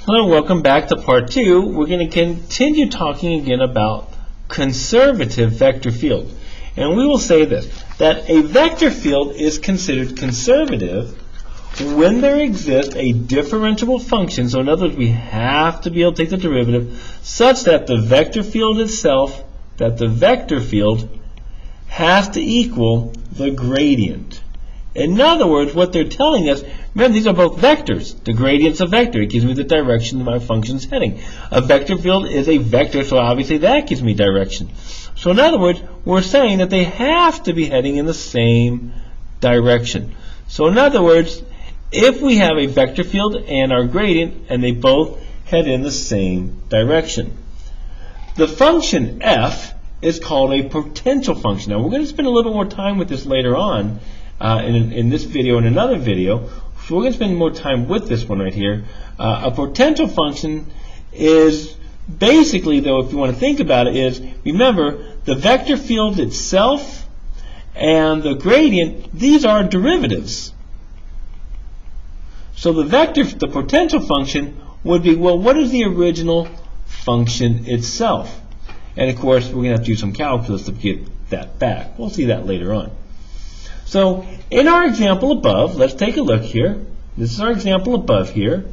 Hello, welcome back to part 2. We're going to continue talking again about conservative vector field. And we will say this, that a vector field is considered conservative when there exists a differentiable function. So in other words, we have to be able to take the derivative such that the vector field itself, has to equal the gradient. In other words, what they're telling us, remember these are both vectors. The gradient's a vector. It gives me the direction my function's heading. A vector field is a vector, so obviously that gives me direction. So in other words, we're saying that they have to be heading in the same direction. So in other words, if we have a vector field and our gradient, and they both head in the same direction. The function f is called a potential function. Now we're going to spend a little more time with this later on. In this video and another video, so we're going to spend more time with this one right here. A potential function is basically, though, if you want to think about it, is, remember, the vector field itself and the gradient, these are derivatives. So the potential function would be, well, what is the original function itself? And of course, we're going to have to do some calculus to get that back. We'll see that later on. So in our example above, let's take a look here. This is our example above here.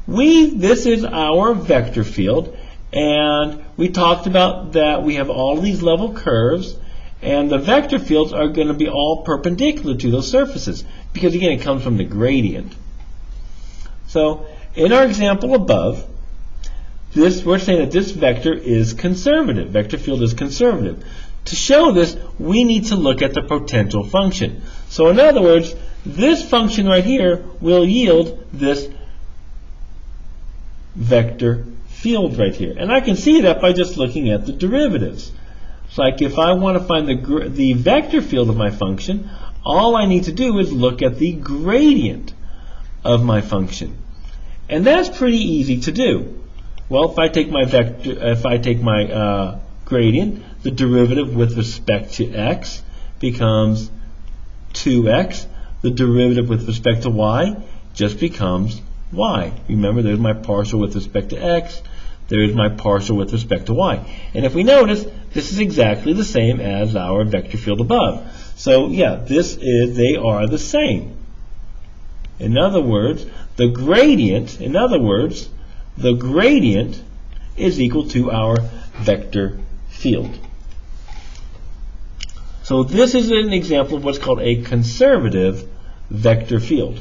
This is our vector field, and we talked about that we have all of these level curves, and the vector fields are going to be all perpendicular to those surfaces, because again, it comes from the gradient. So in our example above, we're saying that this vector is conservative. Vector field is conservative. To show this, we need to look at the potential function. So in other words, this function right here will yield this vector field right here. And I can see that by just looking at the derivatives. It's like if I want to find the vector field of my function, all I need to do is look at the gradient of my function. And that's pretty easy to do. Well, if I take my gradient, the derivative with respect to x becomes 2x. The derivative with respect to y just becomes y. Remember, there's my partial with respect to x. There's my partial with respect to y. And if we notice, this is exactly the same as our vector field above. So yeah, they are the same. In other words, the gradient is equal to our vector field. So this is an example of what's called a conservative vector field.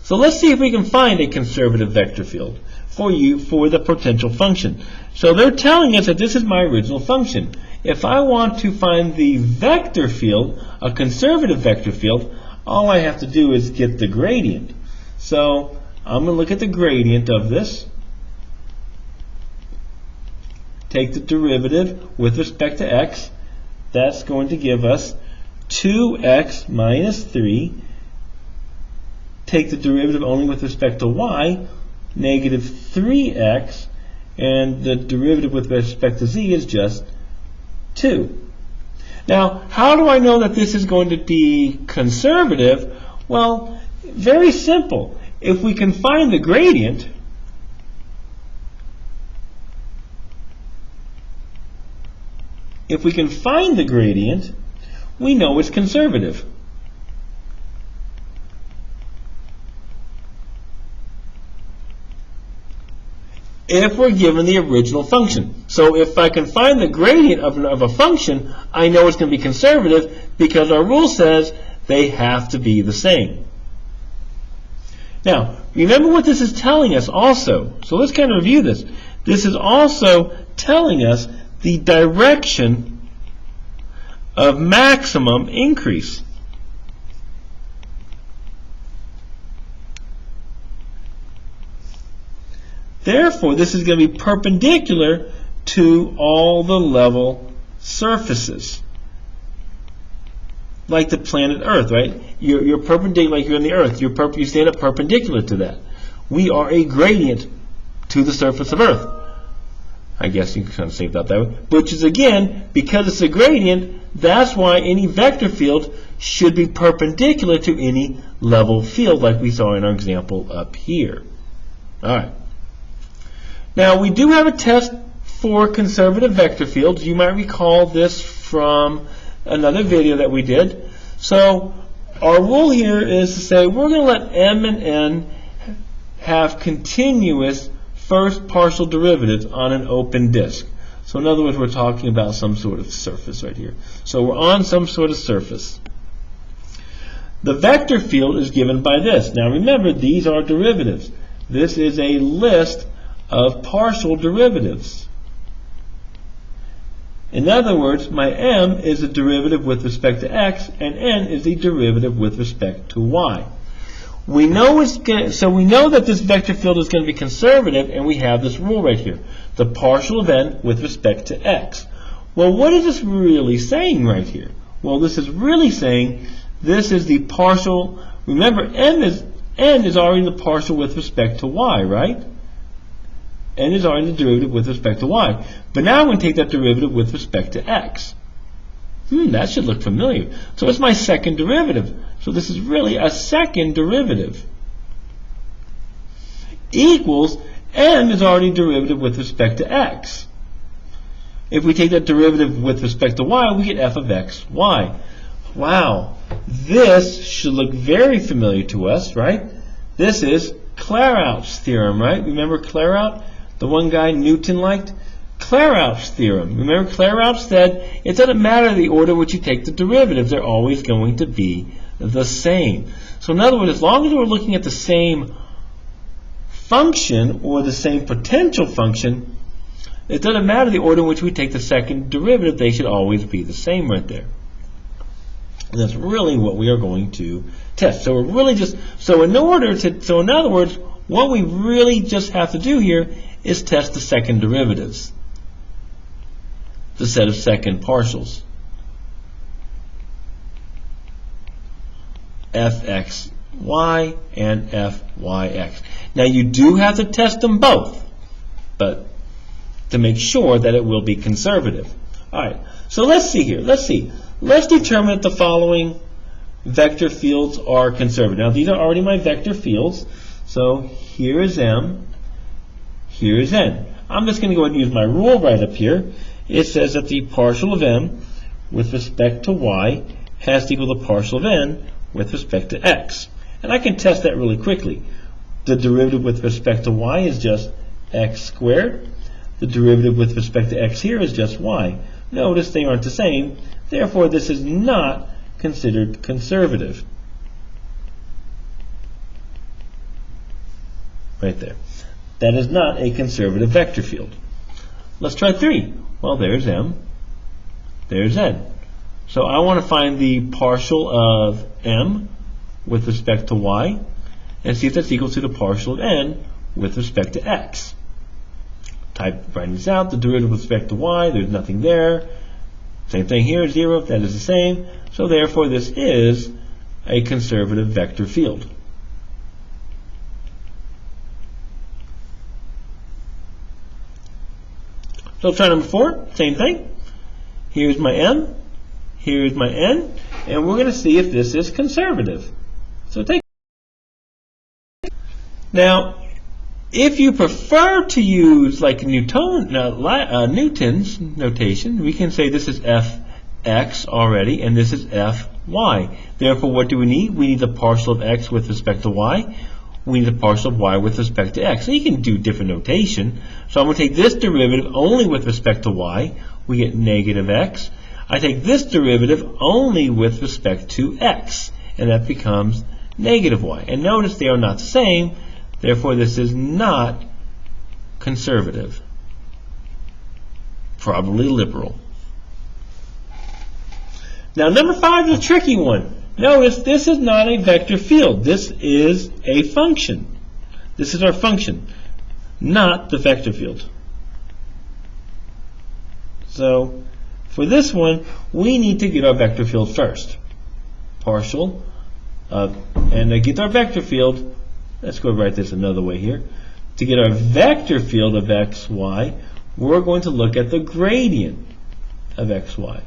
So let's see if we can find a conservative vector field for the potential function. So they're telling us that this is my original function. If I want to find the vector field, a conservative vector field, all I have to do is get the gradient. So I'm going to look at the gradient of this. Take the derivative with respect to x. That's going to give us 2x minus 3. Take the derivative only with respect to y, negative 3x, and the derivative with respect to z is just 2. Now, how do I know that this is going to be conservative? Well, very simple. If we can find the gradient, we know it's conservative. If we're given the original function. So if I can find the gradient of a function, I know it's going to be conservative because our rule says they have to be the same. Now, remember what this is telling us also. So let's kind of review this. This is also telling us the direction of maximum increase. Therefore, this is going to be perpendicular to all the level surfaces. Like the planet Earth, right? You're perpendicular, like you're in the Earth. You stand up perpendicular to that. We are a gradient to the surface of Earth. I guess you can kind of say that way. Which is, again, because it's a gradient, that's why any vector field should be perpendicular to any level field, like we saw in our example up here. All right. Now, we do have a test for conservative vector fields. You might recall this from another video that we did. So our rule here is to say we're going to let m and n have continuous first partial derivatives on an open disk. So in other words, we're talking about some sort of surface right here. So we're on some sort of surface. The vector field is given by this. Now remember, these are derivatives. This is a list of partial derivatives. In other words, my m is a derivative with respect to x, and n is a derivative with respect to y. We know we know that this vector field is going to be conservative, and we have this rule right here: the partial of n with respect to x. Well, what is this really saying right here? Well, this is really saying this is the partial. Remember, n is already the partial with respect to y, right? N is already the derivative with respect to y. But now I'm going to take that derivative with respect to x. That should look familiar. So it's my second derivative. So this is really a second derivative. Equals m is already derivative with respect to x. If we take that derivative with respect to y, we get f of x, y. Wow, this should look very familiar to us, right? This is Clairaut's theorem, right? Remember Clairaut, the one guy Newton liked? Clairaut's theorem. Remember Clairaut said it doesn't matter the order in which you take the derivatives, they're always going to be the same. So in other words, as long as we're looking at the same function or the same potential function, it doesn't matter the order in which we take the second derivative, they should always be the same right there. And that's really what we are going to test. So we're really just, so in other words, what we really just have to do here is test the second derivatives, the set of second partials. fxy and fyx. Now you do have to test them both, but to make sure that it will be conservative. All right, so let's see here. Let's determine that the following vector fields are conservative. Now these are already my vector fields. So here is m, here is n. I'm just going to go ahead and use my rule right up here. It says that the partial of m with respect to y has to equal the partial of n with respect to x. And I can test that really quickly. The derivative with respect to y is just x squared. The derivative with respect to x here is just y. Notice they aren't the same. Therefore, this is not considered conservative. Right there. That is not a conservative vector field. Let's try 3. Well, there's m, there's n. So I want to find the partial of m with respect to y and see if that's equal to the partial of n with respect to x. Writing this out, the derivative with respect to y, there's nothing there. Same thing here, 0, that is the same. So therefore this is a conservative vector field. So try number 4, same thing. Here's my m, here's my n, and we're going to see if this is conservative. So take. Now, if you prefer to use like Newton's notation, we can say this is fx already, and this is fy. Therefore, what do we need? We need the partial of x with respect to y. We need the partial of y with respect to x. So you can do different notation. So I'm going to take this derivative only with respect to y. We get negative x. I take this derivative only with respect to x, and that becomes negative y. And notice they are not the same. Therefore, this is not conservative. Probably liberal. Now, number 5 is a tricky one. Notice this is not a vector field. This is a function. This is our function, not the vector field. So, for this one, we need to get our vector field first. Partial of, and to get our vector field, let's go write this another way here. To get our vector field of x, y, we're going to look at the gradient of x, y.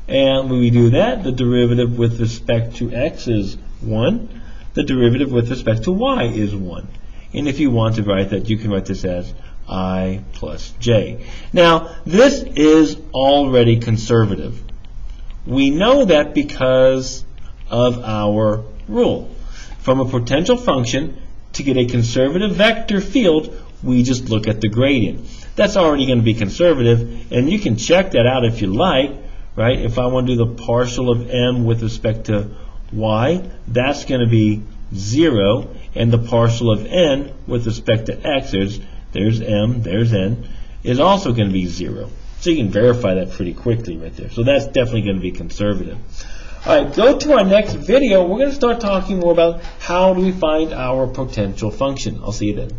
And when we do that, the derivative with respect to x is 1. The derivative with respect to y is 1. And if you want to write that, you can write this as I plus j. Now, this is already conservative. We know that because of our rule. From a potential function, to get a conservative vector field, we just look at the gradient. That's already going to be conservative, and you can check that out if you like, right? If I want to do the partial of m with respect to y, that's going to be 0, and the partial of n with respect to x, there's m, there's n, is also going to be 0. So you can verify that pretty quickly right there. So that's definitely going to be conservative. All right, go to our next video. We're going to start talking more about how do we find our potential function. I'll see you then.